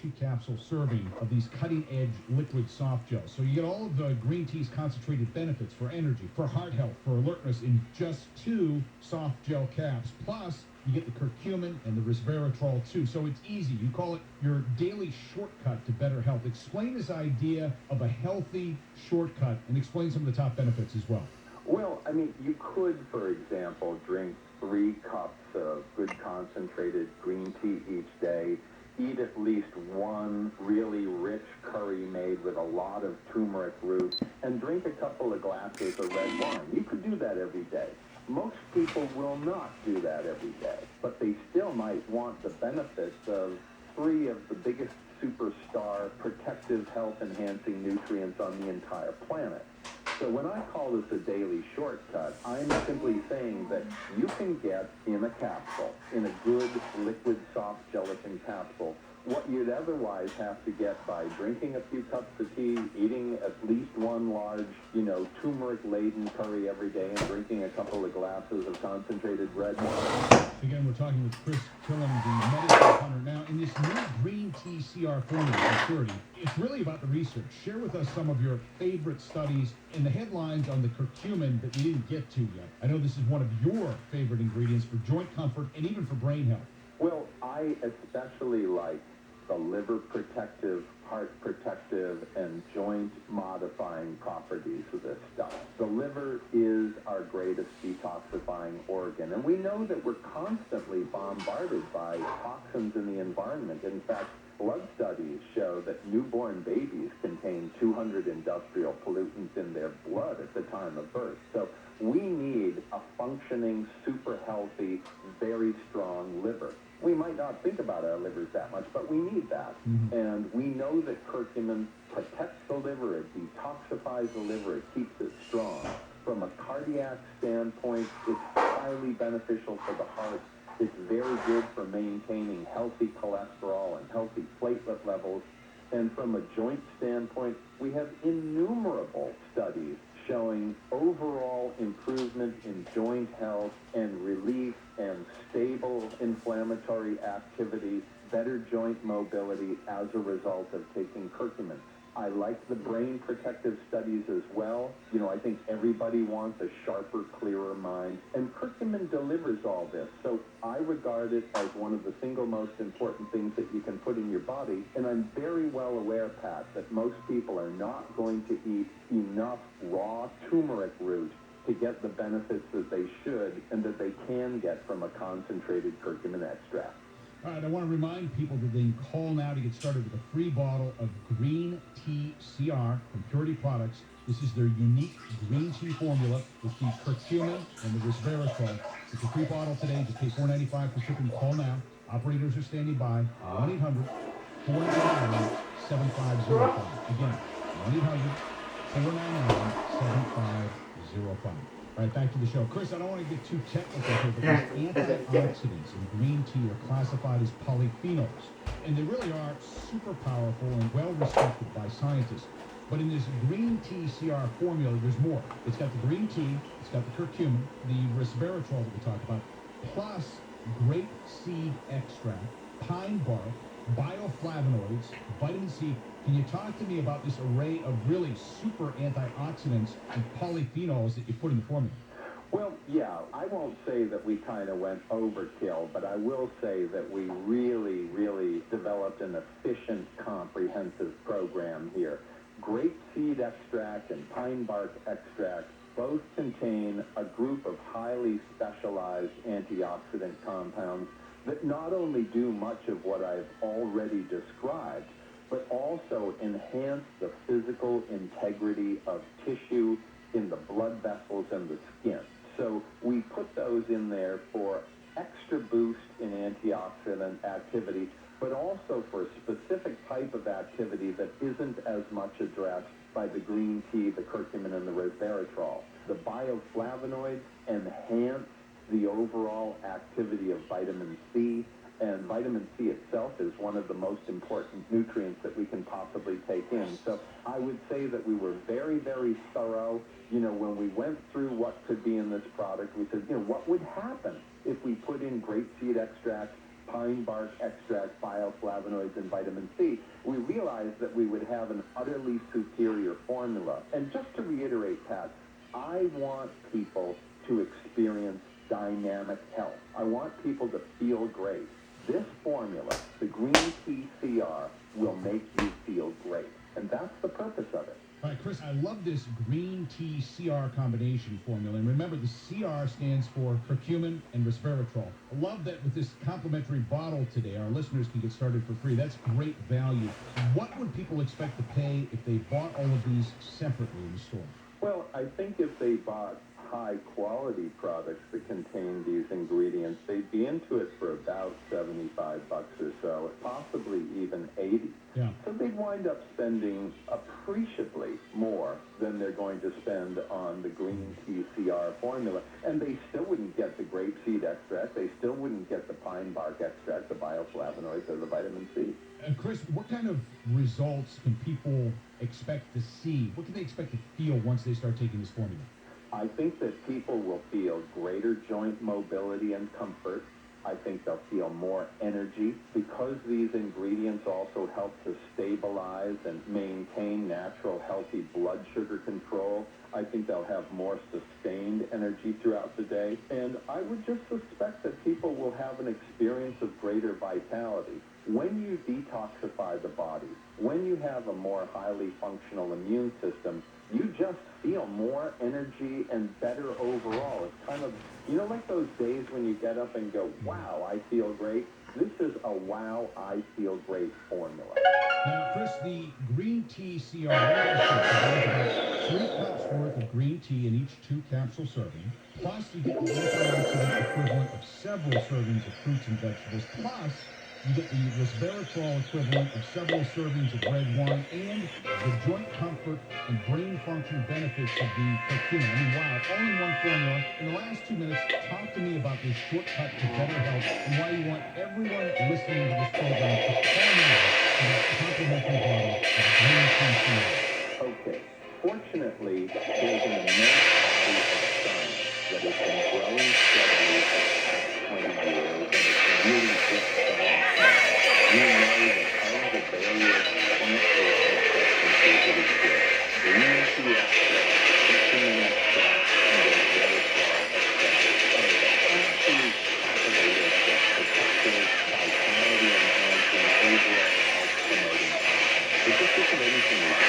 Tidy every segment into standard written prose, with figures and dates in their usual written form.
2-capsule serving of these cutting-edge liquid soft gels. So you get all of the green tea's concentrated benefits for energy, for heart health, for alertness in just 2 soft gel caps. Plus, you get the curcumin and the resveratrol too. So it's easy. You call it your daily shortcut to better health. Explain this idea of a healthy shortcut and explain some of the top benefits as well. Well, I mean, you could, for example, drink 3 cups of good concentrated green tea each day, eat at least 1 really rich curry made with a lot of turmeric root, and drink a couple of glasses of red wine. You could do that every day. Most people will not do that every day, but they still might want the benefits of 3 of the biggest superstar protective health-enhancing nutrients on the entire planet. So when I call this a daily shortcut, I'm simply saying that you can get in a capsule, in a good liquid soft gelatin capsule, what you'd otherwise have to get by drinking a few cups of tea, eating at least 1 large, turmeric-laden curry every day, and drinking a couple of glasses of concentrated red wine. Again, we're talking with Chris Killam, the medical hunter. Now, in this new green tea CR formula, Purity, it's really about the research. Share with us some of your favorite studies and the headlines on the curcumin that we didn't get to yet. I know this is one of your favorite ingredients for joint comfort and even for brain health. Well, I especially like the liver protective, heart protective, and joint modifying properties of this stuff. The liver is our greatest detoxifying organ, and we know that we're constantly bombarded by toxins in the environment. In fact, blood studies show that newborn babies contain 200 industrial pollutants in their blood at the time of birth. So we need a functioning, super healthy, very strong liver. We might not think about our livers that much, but we need that. And we know that curcumin protects the liver, it detoxifies the liver, it keeps it strong. From a cardiac standpoint, it's highly beneficial for the heart. It's very good for maintaining healthy cholesterol and healthy platelet levels. And from a joint standpoint, we have innumerable studies showing overall improvement in joint health and relief and stable inflammatory activity, better joint mobility as a result of taking curcumin. I like the brain protective studies as well. I think everybody wants a sharper, clearer mind, and curcumin delivers all this. So I regard it as one of the single most important things that you can put in your body, and I'm very well aware, Pat, that most people are not going to eat enough raw turmeric root to get the benefits that they should and that they can get from a concentrated curcumin extract. All right, I want to remind people that they can call now to get started with a free bottle of Green Tea CR from Purity Products. This is their unique green tea formula with the curcumin and the resveratrol. It's a free bottle today. Just pay $4.95 for shipping. Call now. Operators are standing by. 1-800-499-7505. Again, 1-800-499-7505. All right, back to the show. Chris, I don't want to get too technical here, but these antioxidants in green tea are classified as polyphenols, and they really are super powerful and well respected by scientists. But in this green tea CR formula, there's more. It's got the green tea, it's got the curcumin, the resveratrol that we talked about, plus grape seed extract, pine bark, bioflavonoids, vitamin C. Can you talk to me about this array of really super antioxidants and polyphenols that you put in the formula? Well, yeah, I won't say that we kind of went overkill, but I will say that we really developed an efficient, comprehensive program here. Grape seed extract and pine bark extract both contain a group of highly specialized antioxidant compounds that not only do much of what I've already described, but also enhance the physical integrity of tissue in the blood vessels and the skin. So we put those in there for extra boost in antioxidant activity, but also for a specific type of activity that isn't as much addressed by the green tea, the curcumin, and the resveratrol. The bioflavonoids enhance the overall activity of vitamin C, and vitamin C itself is one of the most important nutrients that we can possibly take in. So I would say that we were very thorough. When we went through what could be in this product, we said, what would happen if we put in grape seed extract pine bark extract, bioflavonoids, and vitamin C, we realized that we would have an utterly superior formula. And just to reiterate, Pat, I want people to experience dynamic health. I want people to feel great. This formula, the Green Tea CR, will make you feel great. And that's the purpose of it. All right, Chris, I love this green tea CR combination formula. And remember, the CR stands for curcumin and resveratrol. I love that with this complimentary bottle today, our listeners can get started for free. That's great value. What would people expect to pay if they bought all of these separately in the store? Well, I think if they bought high-quality products that contain these ingredients, they'd be into it for about $75 or so, possibly even $80. Yeah. So they'd wind up spending appreciably more than they're going to spend on the Green Tea CR formula. And they still wouldn't get the grapeseed extract. They still wouldn't get the pine bark extract, the bioflavonoids, or the vitamin C. Chris, what kind of results can people expect to see? What can they expect to feel once they start taking this formula? I think that people will feel greater joint mobility and comfort. I think they'll feel more energy because these ingredients also help to stabilize and maintain natural, healthy blood sugar control. I think they'll have more sustained energy throughout the day. And I would just suspect that people will have an experience of greater vitality. When you detoxify the body, when you have a more highly functional immune system, you just feel more energy and better overall. It's kind of, like those days when you get up and go, wow, I feel great. This is a wow, I feel great formula. Now, Chris, the green tea CR about 3 cups worth of green tea in each 2-capsule serving. Plus, you get the antioxidant equivalent of several servings of fruits and vegetables. Plus, you get the resveratrol equivalent of several servings of red wine and the joint comfort and brain function benefits of the curcumin. I mean, wow, all in one formula. In the last 2 minutes, talk to me about this shortcut to better health and why you want everyone listening to this program to call now for that complimentary bottle of green tea CR. Okay. Fortunately, there's an immense body of science that has been growing steadily for the past 20 years, and it's really good science. We know that part of the barrier of cancer substances that exist, green tea extract, curcumin extract, and resveratrol extract, are absolute top of the list of protective, vitality enhancing, overall health promoting factors. It just isn't anything like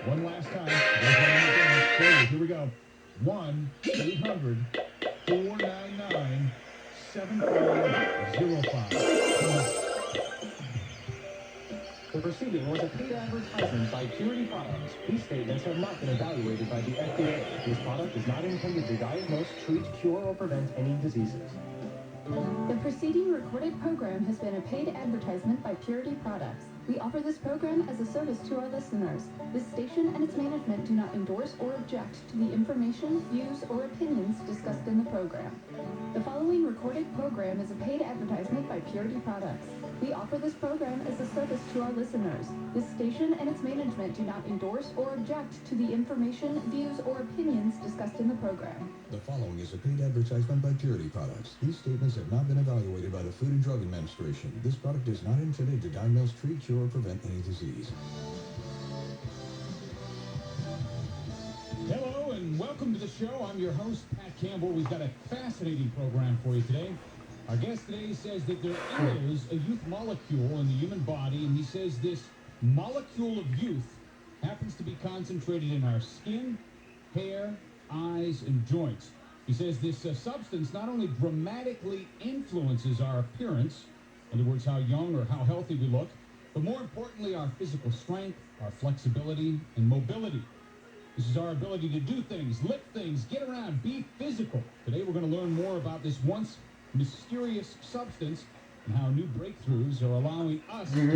One last time. Here we go. 1-800-499-7505. The proceeding was a paid advertisement by Purity Products. These statements have not been evaluated by the FDA. This product is not intended to diagnose, treat, cure, or prevent any diseases. The preceding recorded program has been a paid advertisement by Purity Products. We offer this program as a service to our listeners. This station and its management do not endorse or object to the information, views, or opinions discussed in the program. The following recorded program is a paid advertisement by Purity Products. We offer this program as a service to our listeners. This station and its management do not endorse or object to the information, views, or opinions discussed in the program. The following is a paid advertisement by Purity Products. These statements have not been evaluated by the Food and Drug Administration. This product is not intended to diagnose, treat, cure, or prevent any disease. Hello and welcome to the show. I'm your host, Pat Campbell. We've got a fascinating program for you today. Our guest today says that there is a youth molecule in the human body, and he says this molecule of youth happens to be concentrated in our skin, hair, eyes, and joints. He says this substance not only dramatically influences our appearance, in other words, how young or how healthy we look, but more importantly, our physical strength, our flexibility, and mobility. This is our ability to do things, lift things, get around, be physical. Today we're going to learn more about this once mysterious substance and how new breakthroughs are allowing us to as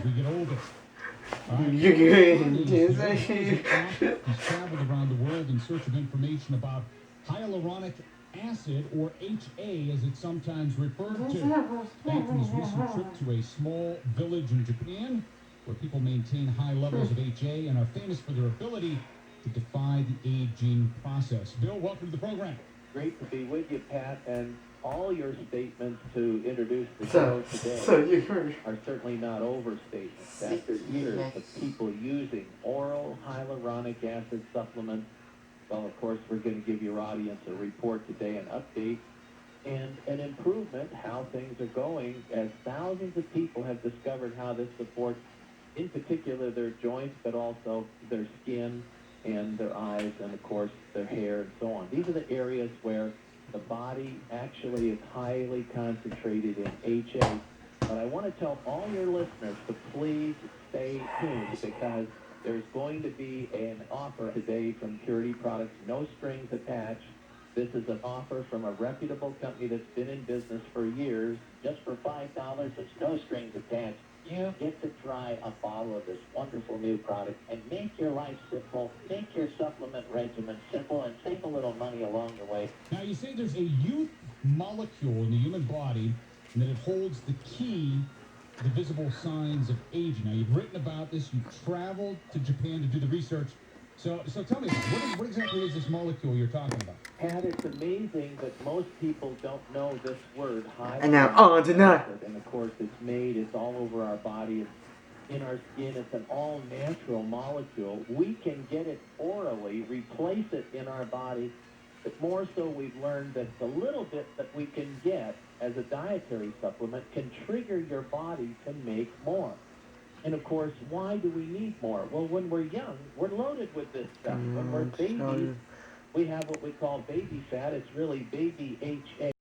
we get older. He's traveled around the world in search of information about hyaluronic acid, or HA as it's sometimes referred to. Back from his recent trip to a small village in Japan where people maintain high levels of HA and are famous for their ability to defy the aging process. Bill, welcome to the program. Great to be with you, Pat, and all your statements to introduce the show today are certainly not overstatements. After years of people using oral hyaluronic acid supplements, well, of course, we're going to give your audience a report today, an update, and an improvement, how things are going, as thousands of people have discovered how this supports, in particular, their joints, but also their skin and their eyes, and of course their hair and so on. These are the areas where the body actually is highly concentrated in HA. But I want to tell all your listeners to please stay tuned, because there's going to be an offer today from Purity Products, no strings attached. This is an offer from a reputable company that's been in business for years. Just for $5, it's no strings attached. You get to try a bottle of this wonderful new product and make your life simple, make your supplement regimen simple, and save a little money along the way. Now, you say there's a youth molecule in the human body and that it holds the key to the visible signs of aging. Now, you've written about this. You've traveled to Japan to do the research. So tell me, what exactly is this molecule you're talking about? And it's amazing that most people don't know this word, And now on tonight. And of course, it's all over our body. It's in our skin. It's an all-natural molecule. We can get it orally, replace it in our body. But more so, we've learned that the little bit that we can get as a dietary supplement can trigger your body to make more. And of course, why do we need more? Well, when we're young, we're loaded with this stuff. When we're babies, we have what we call baby fat. It's really baby HA.